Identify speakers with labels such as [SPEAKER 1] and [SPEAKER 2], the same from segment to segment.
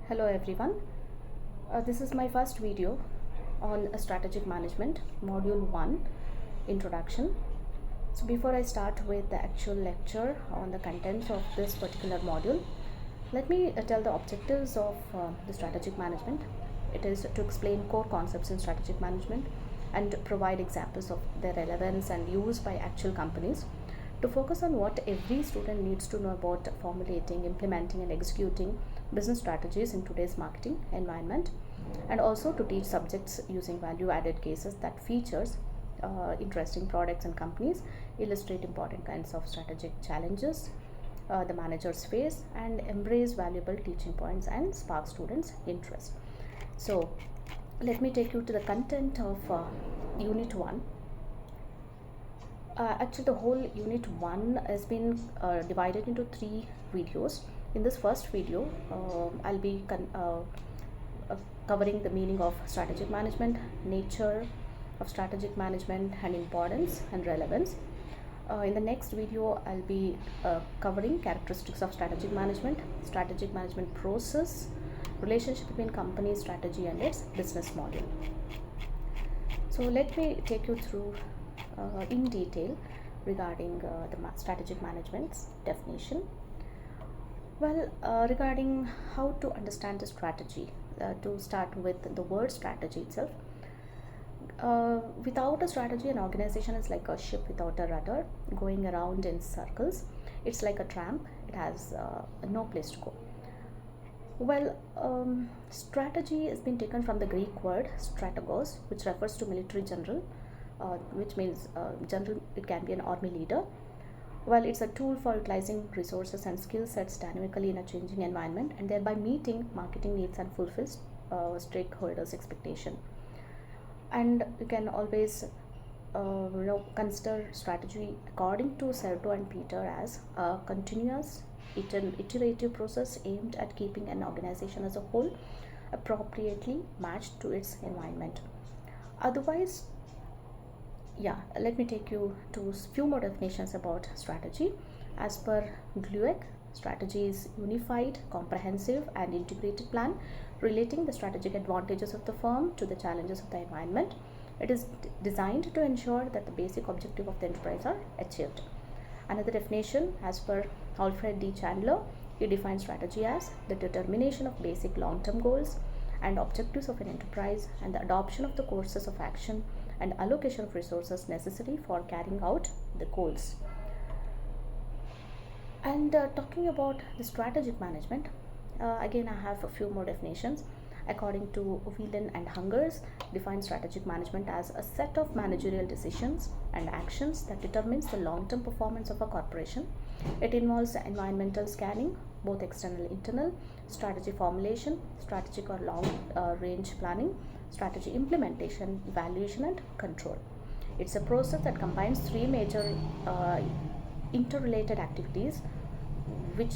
[SPEAKER 1] Hello everyone. This is my first video on strategic management, module 1, introduction. So before I start with the actual lecture on the contents of this particular module, let me tell the objectives of the strategic management. It is to explain core concepts in strategic management and provide examples of their relevance and use by actual companies, to focus on what every student needs to know about formulating, implementing, and executing business strategies in today's marketing environment, and also to teach subjects using value added cases that features interesting products and companies, illustrate important kinds of strategic challenges the managers face, and embrace valuable teaching points and spark students' interest. So, let me take you to the content of Unit 1. Actually, the whole Unit 1 has been divided into 3 videos. In this first video, I'll be covering the meaning of strategic management, nature of strategic management, and importance and relevance. In the next video, I'll be covering characteristics of strategic management process, relationship between company strategy and its business model. So let me take you through in detail regarding the strategic management's definition. Well, regarding how to understand the strategy, to start with the word strategy itself. Without a strategy, an organization is like a ship without a rudder, going around in circles. It's like a tramp, it has no place to go. Well, strategy has been taken from the Greek word strategos, which refers to military general, which means general. It can be an army leader. Well, it's a tool for utilizing resources and skill sets dynamically in a changing environment, and thereby meeting marketing needs and fulfills stakeholders' expectation. And you can always consider strategy, according to Certo and Peter, as a continuous iterative process aimed at keeping an organization as a whole appropriately matched to its environment. Otherwise, let me take you to few more definitions about strategy. As per Glueck, strategy is unified, comprehensive, and integrated plan relating the strategic advantages of the firm to the challenges of the environment. It is designed to ensure that the basic objective of the enterprise are achieved. Another definition, as per Alfred D. Chandler, he defines strategy as the determination of basic long-term goals and objectives of an enterprise, and the adoption of the courses of action and allocation of resources necessary for carrying out the goals. And talking about the strategic management, again I have a few more definitions. According to Whelan and Hungers, define strategic management as a set of managerial decisions and actions that determines the long-term performance of a corporation. It involves environmental scanning, both external and internal, strategy formulation, strategic or long-range planning, strategy implementation, evaluation, and control. It's a process that combines 3 major interrelated activities, which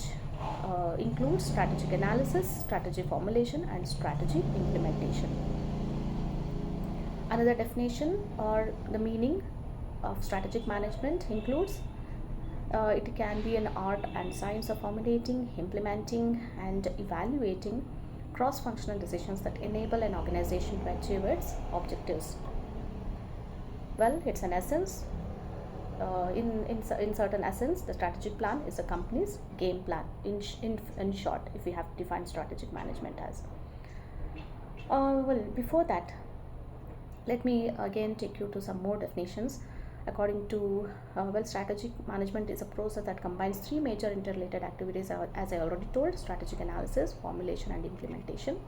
[SPEAKER 1] includes strategic analysis, strategy formulation, and strategy implementation. Another definition or the meaning of strategic management includes it can be an art and science of formulating, implementing, and evaluating cross-functional decisions that enable an organization to achieve its objectives. Well, it's an essence. In certain essence, the strategic plan is a company's game plan. In short, if we have defined strategic management as. Before that, let me again take you to some more definitions. According to strategic management is a process that combines 3 major interrelated activities, as I already told: strategic analysis, formulation, and implementation.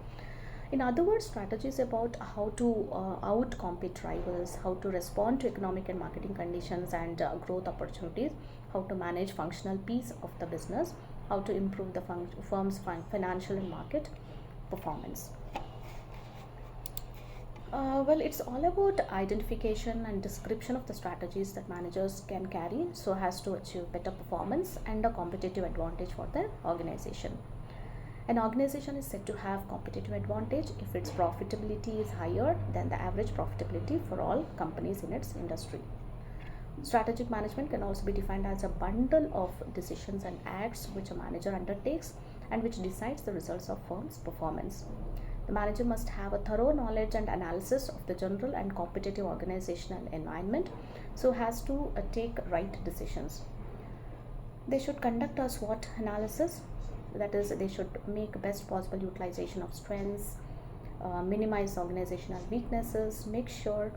[SPEAKER 1] In other words, strategy is about how to out-compete rivals, how to respond to economic and marketing conditions and growth opportunities, how to manage functional piece of the business, how to improve the firm's financial and market performance. It's all about identification and description of the strategies that managers can carry so as to achieve better performance and a competitive advantage for their organization. An organization is said to have competitive advantage if its profitability is higher than the average profitability for all companies in its industry. Strategic management can also be defined as a bundle of decisions and acts which a manager undertakes and which decides the results of firm's performance. The manager must have a thorough knowledge and analysis of the general and competitive organizational environment, so has to take right decisions. They should conduct a SWOT analysis, that is, they should make best possible utilization of strengths, minimize organizational weaknesses, make sure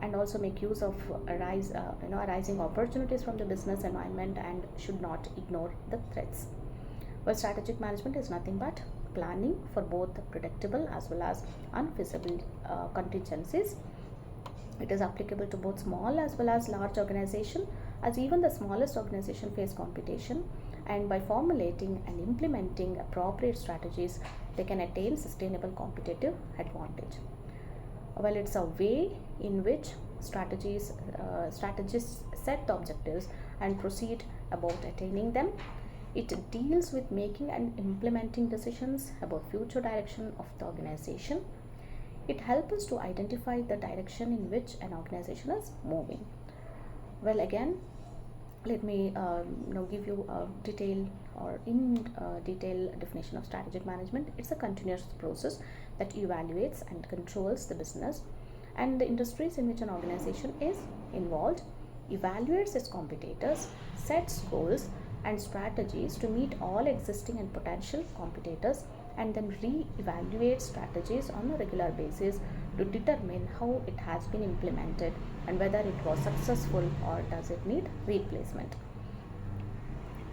[SPEAKER 1] and also make use of arising opportunities from the business environment, and should not ignore the threats. Well, strategic management is nothing but planning for both predictable as well as unfeasible contingencies. It is applicable to both small as well as large organization, as even the smallest organization face competition, and by formulating and implementing appropriate strategies, they can attain sustainable competitive advantage. Well, it's a way in which strategists set the objectives and proceed about attaining them. It deals with making and implementing decisions about future direction of the organization. It helps us to identify the direction in which an organization is moving. Well, again, let me give you a detailed or in detail definition of strategic management. It's a continuous process that evaluates and controls the business and the industries in which an organization is involved, evaluates its competitors, sets goals and strategies to meet all existing and potential competitors, and then re-evaluate strategies on a regular basis to determine how it has been implemented and whether it was successful or does it need replacement.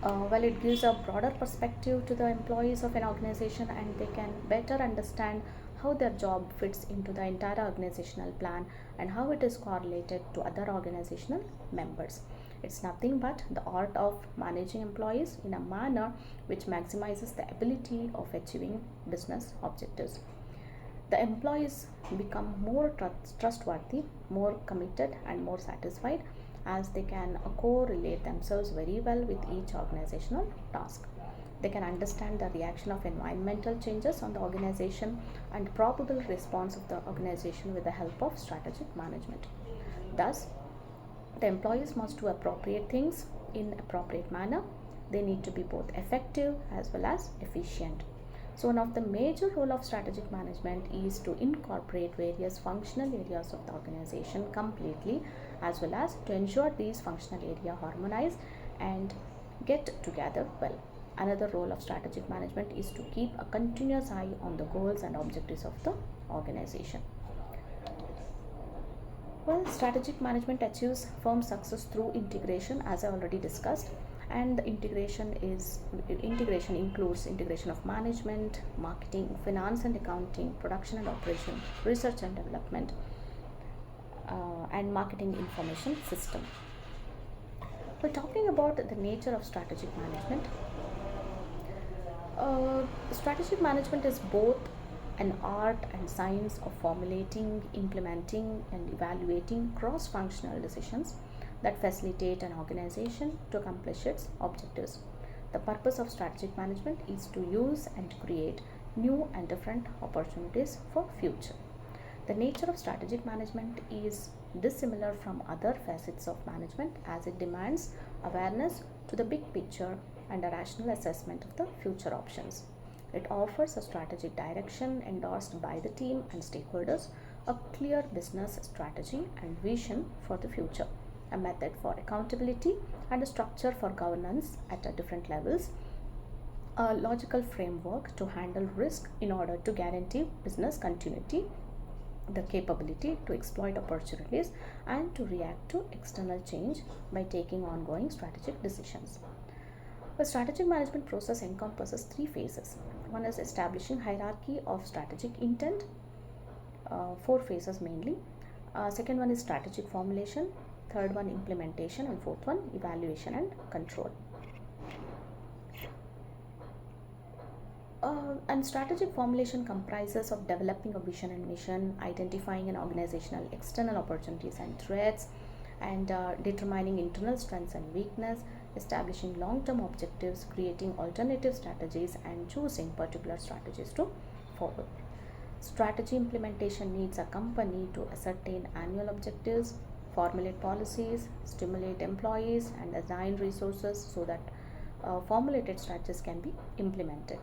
[SPEAKER 1] Well, it gives a broader perspective to the employees of an organization, and they can better understand how their job fits into the entire organizational plan and how it is correlated to other organizational members. It's nothing but the art of managing employees in a manner which maximizes the ability of achieving business objectives. The employees become more trustworthy, more committed, and more satisfied, as they can correlate themselves very well with each organizational task. They can understand the reaction of environmental changes on the organization and probable response of the organization with the help of strategic management. Thus, the employees must do appropriate things in appropriate manner. They need to be both effective as well as efficient. So one of the major role of strategic management is to incorporate various functional areas of the organization completely, as well as to ensure these functional areas harmonize and get together well. Another role of strategic management is to keep a continuous eye on the goals and objectives of the organization. Well, strategic management achieves firm success through integration, as I already discussed, and the integration includes integration of management, marketing, finance and accounting, production and operation, research and development, and marketing information system. We're talking about the nature of strategic management. Strategic management is both an art and science of formulating, implementing, and evaluating cross-functional decisions that facilitate an organization to accomplish its objectives. The purpose of strategic management is to use and create new and different opportunities for future. The nature of strategic management is dissimilar from other facets of management, as it demands awareness to the big picture and a rational assessment of the future options. It offers a strategic direction endorsed by the team and stakeholders, a clear business strategy and vision for the future, a method for accountability and a structure for governance at different levels, a logical framework to handle risk in order to guarantee business continuity, the capability to exploit opportunities, and to react to external change by taking ongoing strategic decisions. The strategic management process encompasses three phases. One is establishing hierarchy of strategic intent, four phases mainly. Second one is strategic formulation, third one implementation, and fourth one evaluation and control. And strategic formulation comprises of developing a vision and mission, identifying an organizational external opportunities and threats, and determining internal strengths and weakness, establishing long-term objectives, creating alternative strategies, and choosing particular strategies to follow. Strategy implementation needs a company to ascertain annual objectives, formulate policies, stimulate employees, and assign resources so that formulated strategies can be implemented.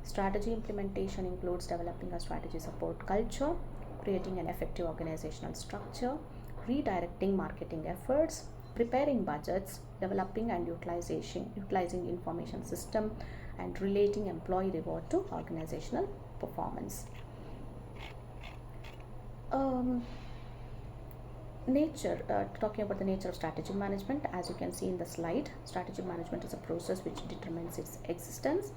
[SPEAKER 1] Strategy implementation includes developing a strategy support culture, creating an effective organizational structure, redirecting marketing efforts, preparing budgets, developing and utilizing information system, and relating employee reward to organizational performance. Talking about the nature of strategic management, as you can see in the slide, strategic management is a process which determines its existence.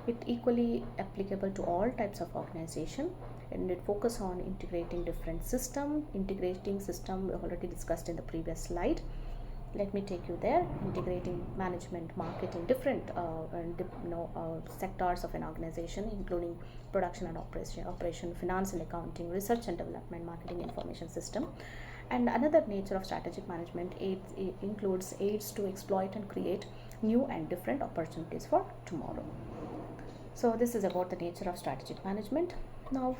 [SPEAKER 1] It equally applicable to all types of organization, and it focus on integrating different integrating system we already discussed in the previous slide. Let me take you there. Integrating management, marketing, different sectors of an organization, including production and operation, finance and accounting, research and development, marketing, information system. And another nature of strategic management, it includes aids to exploit and create new and different opportunities for tomorrow. So this is about the nature of strategic management. Now,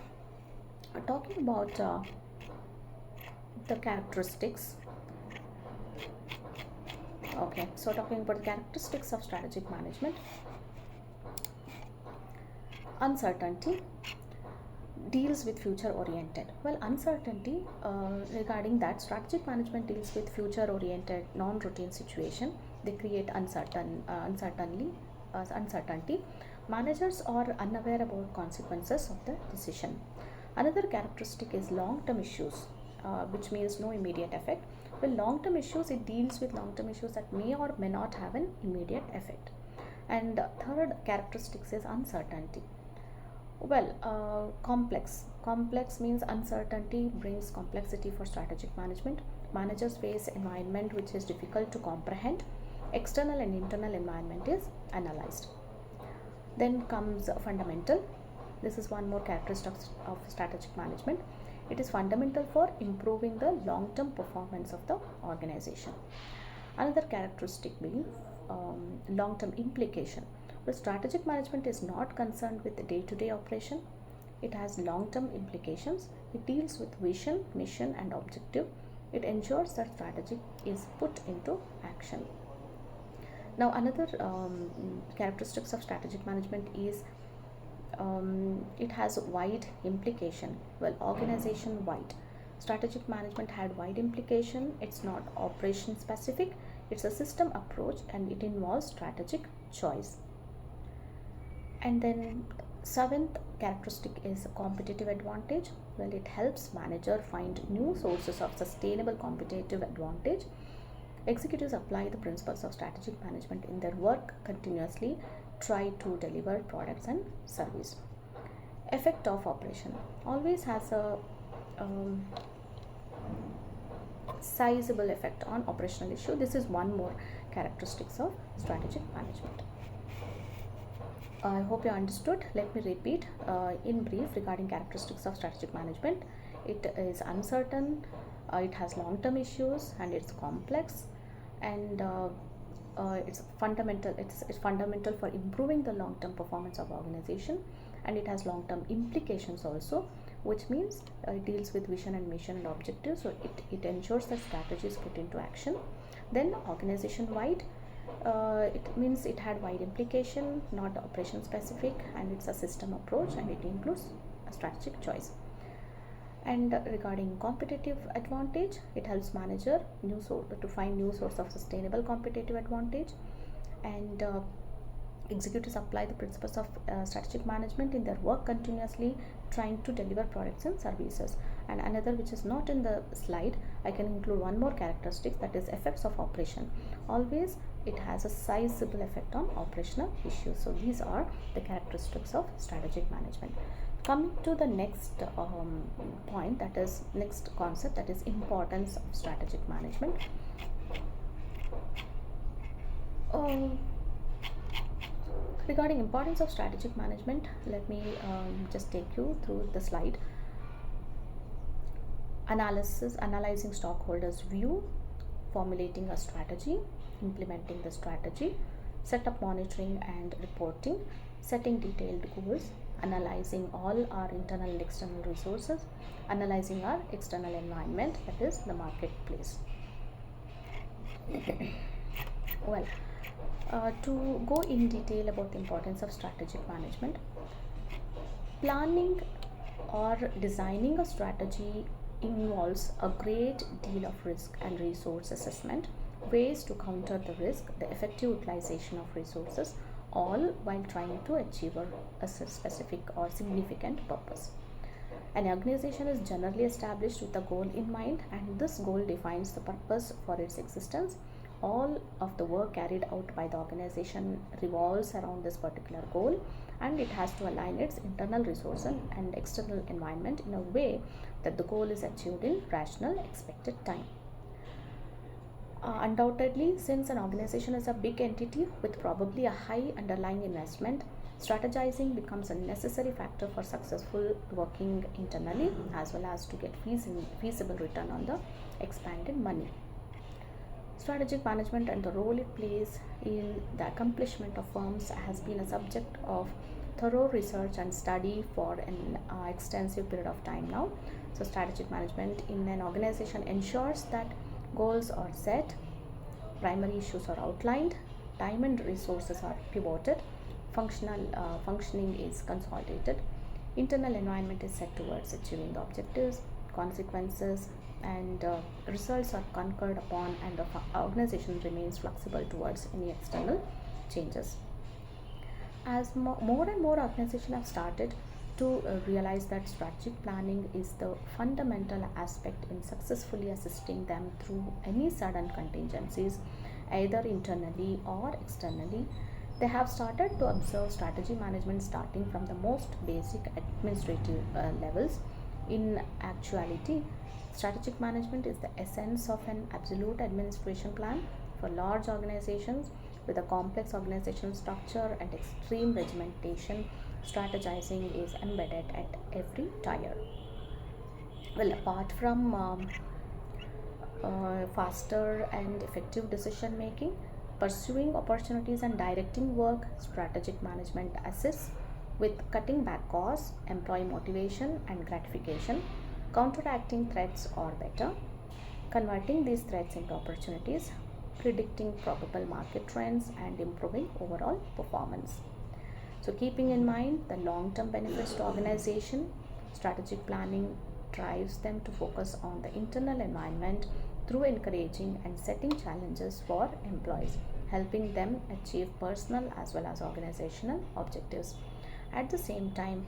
[SPEAKER 1] talking about the characteristics. Okay, so talking about the characteristics of strategic management. Uncertainty deals with future oriented. Well, uncertainty regarding that, strategic management deals with future oriented non-routine situation. They create uncertainty. Managers are unaware about consequences of the decision. Another characteristic is long-term issues, which means no immediate effect. Well, long-term issues, it deals with long-term issues that may or may not have an immediate effect. And third characteristic is uncertainty. Well, complex means uncertainty brings complexity for strategic management. Managers face environment which is difficult to comprehend. External and internal environment is analyzed. Then comes fundamental. This is one more characteristic of strategic management. It is fundamental for improving the long-term performance of the organization. Another characteristic being long-term implication. The strategic management is not concerned with the day-to-day operation. It has long-term implications. It deals with vision, mission, and objective. It ensures that strategy is put into action. Now, another characteristics of strategic management is it has wide implication. Well, organization wide. Strategic management had wide implication. It's not operation specific. It's a system approach, and it involves strategic choice. And then seventh characteristic is competitive advantage. Well, it helps manager find new sources of sustainable competitive advantage. Executives apply the principles of strategic management in their work continuously, try to deliver products and service. Effect of operation always has a sizable effect on operational issue. This is one more characteristics of strategic management. I hope you understood. Let me repeat in brief regarding characteristics of strategic management. It is uncertain, it has long-term issues, and it's complex, and it's fundamental. It's fundamental for improving the long-term performance of organization, and it has long-term implications also, which means it deals with vision and mission and objectives. So it ensures that strategy is put into action. Then organization-wide. It means it had wide implication, not operation specific, and it's a system approach, and it includes a strategic choice. And regarding competitive advantage, it helps manager to find new source of sustainable competitive advantage, and executives apply the principles of strategic management in their work continuously, trying to deliver products and services. And another, which is not in the slide, I can include one more characteristic, that is effects of operation. Always it has a sizable effect on operational issues. So these are the characteristics of strategic management. Coming to the next point, that is next concept, that is importance of strategic management. Regarding importance of strategic management, let me just take you through the slide. Analyzing stockholders' view, formulating a strategy, implementing the strategy, set up monitoring and reporting, setting detailed goals, analyzing all our internal and external resources, analyzing our external environment, that is the marketplace. Well, To go in detail about the importance of strategic management, planning or designing a strategy involves a great deal of risk and resource assessment, ways to counter the risk, the effective utilization of resources, all while trying to achieve a specific or significant purpose. An organization is generally established with a goal in mind, and this goal defines the purpose for its existence. All of the work carried out by the organization revolves around this particular goal, and it has to align its internal resources and external environment in a way that the goal is achieved in rational expected time. Undoubtedly, since an organization is a big entity with probably a high underlying investment, strategizing becomes a necessary factor for successful working internally as well as to get feasible return on the expanded money. Strategic management and the role it plays in the accomplishment of firms has been a subject of thorough research and study for an extensive period of time now. So, strategic management in an organization ensures that goals are set, primary issues are outlined, time and resources are pivoted, functioning is consolidated, internal environment is set towards achieving the objectives, consequences and results are concurred upon, and the organization remains flexible towards any external changes. As more and more organizations have started to realize that strategic planning is the fundamental aspect in successfully assisting them through any sudden contingencies, either internally or externally, they have started to observe strategy management starting from the most basic administrative levels. In actuality, strategic management is the essence of an absolute administration plan for large organizations with a complex organizational structure and extreme regimentation. Strategizing is embedded at every tier. Well, apart from faster and effective decision making, pursuing opportunities and directing work, strategic management assists with cutting back costs, employee motivation and gratification, counteracting threats or better, converting these threats into opportunities, predicting probable market trends, and improving overall performance. So, keeping in mind the long term benefits to organization, strategic planning drives them to focus on the internal environment through encouraging and setting challenges for employees, helping them achieve personal as well as organizational objectives. At the same time,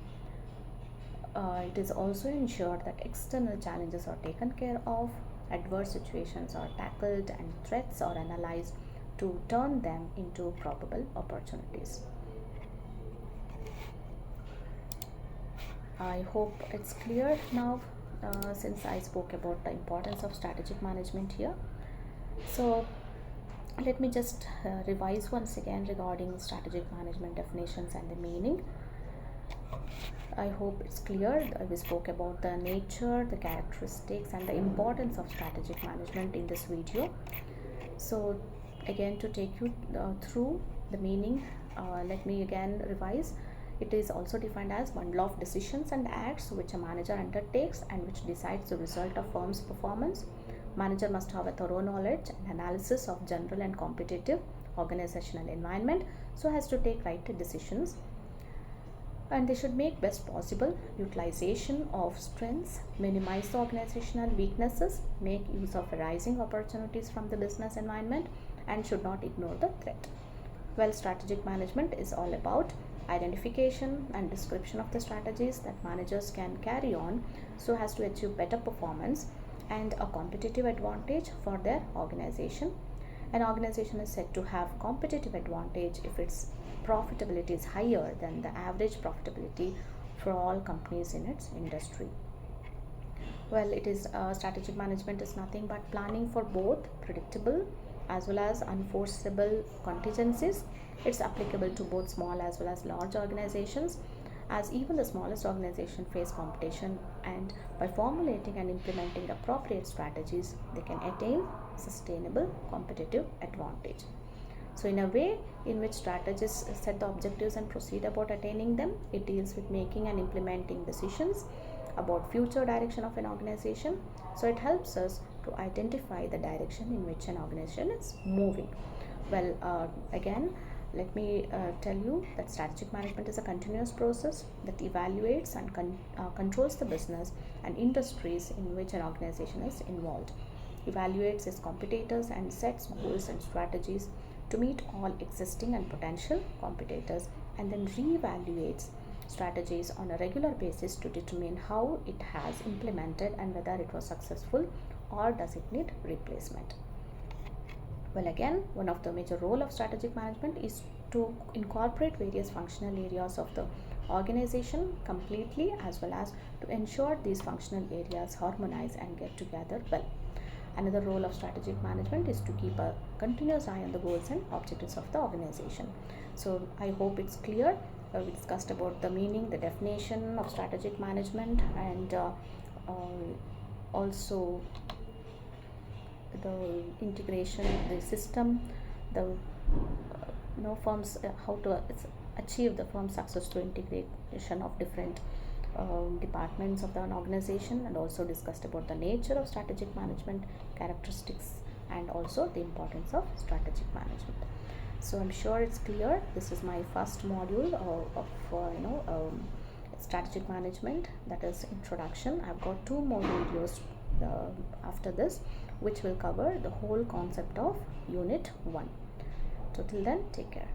[SPEAKER 1] it is also ensured that external challenges are taken care of, adverse situations are tackled, and threats are analyzed to turn them into probable opportunities. I hope it's clear now since I spoke about the importance of strategic management here. So, let me just revise once again regarding strategic management definitions and the meaning. I hope it's clear. We spoke about the nature, the characteristics, and the importance of strategic management in this video. So, again, to take you through the meaning, let me again revise. It is also defined as bundle of decisions and acts which a manager undertakes and which decides the result of firm's performance. Manager must have a thorough knowledge and analysis of general and competitive organizational environment so as to take right decisions, and they should make best possible utilization of strengths, minimize the organizational weaknesses, make use of arising opportunities from the business environment, and should not ignore the threat. Well, strategic management is all about identification and description of the strategies that managers can carry on so as to achieve better performance and a competitive advantage for their organization. An organization is said to have competitive advantage if its profitability is higher than the average profitability for all companies in its industry. Well, it is strategic management is nothing but planning for both predictable as well as unforeseeable contingencies. It's applicable to both small as well as large organizations, as even the smallest organization face competition, and by formulating and implementing appropriate strategies they can attain sustainable competitive advantage. So, in a way in which strategists set the objectives and proceed about attaining them, it deals with making and implementing decisions about future direction of an organization. So, it helps us to identify the direction in which an organization is moving. Well, again, let me tell you that strategic management is a continuous process that evaluates and controls the business and industries in which an organization is involved, evaluates its competitors, and sets goals and strategies to meet all existing and potential competitors, and then reevaluates strategies on a regular basis to determine how it has implemented and whether it was successful or does it need replacement. Well, again, one of the major role of strategic management is to incorporate various functional areas of the organization completely, as well as to ensure these functional areas harmonize and get together well. Another role of strategic management is to keep a continuous eye on the goals and objectives of the organization. So I hope it's clear. We discussed about the meaning, the definition of strategic management, and also the integration, the system, the firms, how to achieve the firm's success through integration of different departments of an organization, and also discussed about the nature of strategic management, characteristics, and also the importance of strategic management. So I'm sure it's clear. This is my first module of strategic management, that is introduction. I've got 2 more videos after this, which will cover the whole concept of unit 1. So till then, take care.